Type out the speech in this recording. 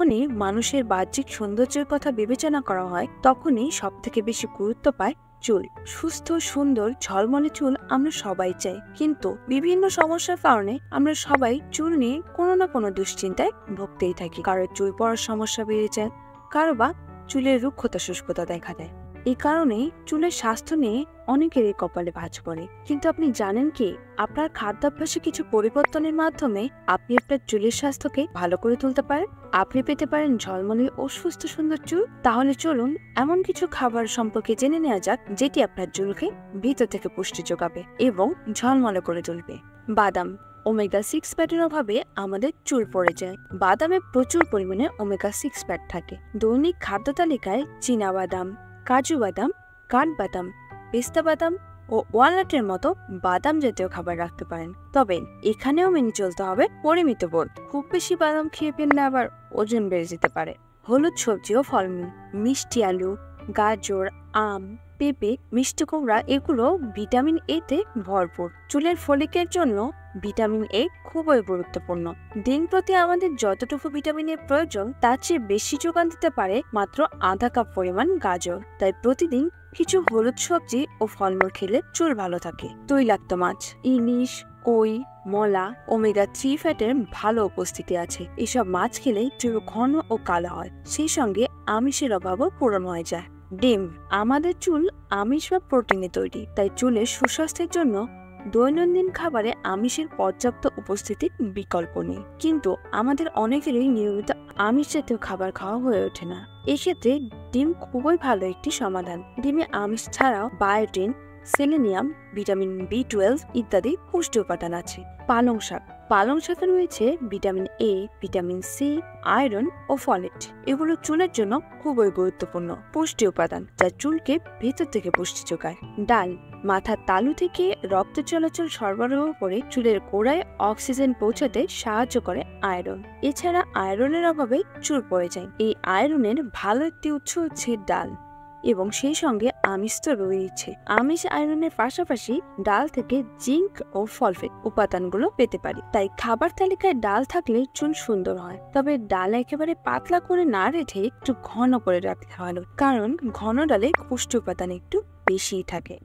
যখনই মানুষের বাহ্যিক সৌন্দর্যের কথা বিবেচনা করা হয় তখনই সবথেকে বেশি গুরুত্ব পায় চুল। সুস্থ, সুন্দর, ঝলমলে চুল আমরা সবাই চাই, কিন্তু বিভিন্ন সমস্যার কারণে আমরা সবাই চুল নিয়ে কোনো না কোনো দুশ্চিন্তায় ভুগতেই থাকি। কারো চুল পড়ার সমস্যা বেড়ে যায়, কারো বা চুলের রুক্ষতা শুষ্কতা দেখা দেয়। এই কারণেই চুলের স্বাস্থ্য নিয়ে অনেকেরই কপালে ভাঁজ পড়ে। কিন্তু আপনি জানেন কি, আপনার খাদ্যাভ্যাসে কিছু পরিবর্তনের মাধ্যমে আপনি আপনার চুলের স্বাস্থ্যকে ভালো করে তুলতে পারেন। আপনি পেতে পারেন ঝলমলে ও সুস্থ সুন্দর চুল। তাহলে চলুন এমন কিছু খাবার সম্পর্কে জেনে নেওয়া যাক যেটি আপনার চুলকে ভিতর থেকে পুষ্টি যোগাবে এবং ঝলমলে করে তুলবে। বাদাম। ওমেগা 6 ফ্যাটের অভাবে আমাদের চুল পড়ে যায়। বাদামে প্রচুর পরিমাণে ওমেগা 6 ফ্যাট থাকে। দৈনিক খাদ্য তালিকায় চীনা বাদাম, কাজু বাদাম, কাঠবাদাম, পেস্তা বাদাম ও ওয়ালনাটের মতো বাদাম জাতীয় খাবার রাখতে পারেন। তবে এখানেও মেনে চলতে হবে পরিমিত বোধ। খুব বেশি বাদাম খেয়ে ফেললে আবার ওজন বেড়ে যেতে পারে। হলুদ সবজি ও ফলমূল, মিষ্টি আলু, গাজর, আম, পেঁপে, মিষ্টি কুমড়া এগুলো ভিটামিন এ তে ভরপুর। চুলের ফলিকের জন্য ভিটামিন এ খুবই গুরুত্বপূর্ণ। দিন প্রতি আমাদের যতটুকু ভিটামিনের প্রয়োজন তার চেয়ে বেশি যোগান দিতে পারে মাত্র আধা কাপ পরিমাণ গাজর। তাই প্রতিদিন কিছু হলুদ সবজি ও ফলমূল খেলে চুল ভালো থাকে। তৈলাক্ত মাছ, ইলিশ, কই, মলা, ওমেগা 3 ফ্যাটের ভালো উপস্থিতি আছে। এসব মাছ খেলে চুল ঘন ও কালো হয়, সেই সঙ্গে আমিষের অভাবও পূরণ হয়ে যায়। ডিম। আমাদের চুল আমিষ বা প্রোটিনে তৈরি, তাই চুলের সুস্বাস্থ্যের জন্য দৈনন্দিন খাবারে আমিষের পর্যাপ্ত উপস্থিতির বিকল্প নেই। কিন্তু আমাদের অনেকেরই নিয়মিত আমিষ জাতীয় খাবার খাওয়া হয়ে ওঠে না। এক্ষেত্রে ডিম খুবই ভালো একটি সমাধান। ডিমে আমিষ ছাড়াও বায়োটিন, সেলেনিয়াম, ভিটামিন B12 ইত্যাদি পুষ্টি উপাদান আছে। পালং শাক। পালং শাকে রয়েছে vitamin A, vitamin C, iron ও ফলেট। এগুলো চুলের জন্য খুবই গুরুত্বপূর্ণ পুষ্টি উপাদান, যা চুলকে ভেতর থেকে পুষ্টি যোগায়। ডাল। মাথার তালু থেকে রক্ত চলাচল সরবরাহ করে চুলের গোড়ায় অক্সিজেন পৌঁছাতে সাহায্য করে আয়রন। এছাড়া আয়রনের অভাবে চুল পড়ে যায়। এই আয়রনের ভালো একটি উৎস হচ্ছে ডাল, এবং সেই সঙ্গে আমিষ তো রয়েছে। আমিষ আয়রনের পাশাপাশি ডাল থেকে জিঙ্ক ও ফলফেট উপাদানগুলো পেতে পারি। তাই খাবার তালিকায় ডাল থাকলে চুল সুন্দর হয়। তবে ডাল একেবারে পাতলা করে না রেখে একটু ঘন করে রাখতে ভালো, কারণ ঘন ডালে পুষ্টি উপাদান একটু বেশিই থাকে।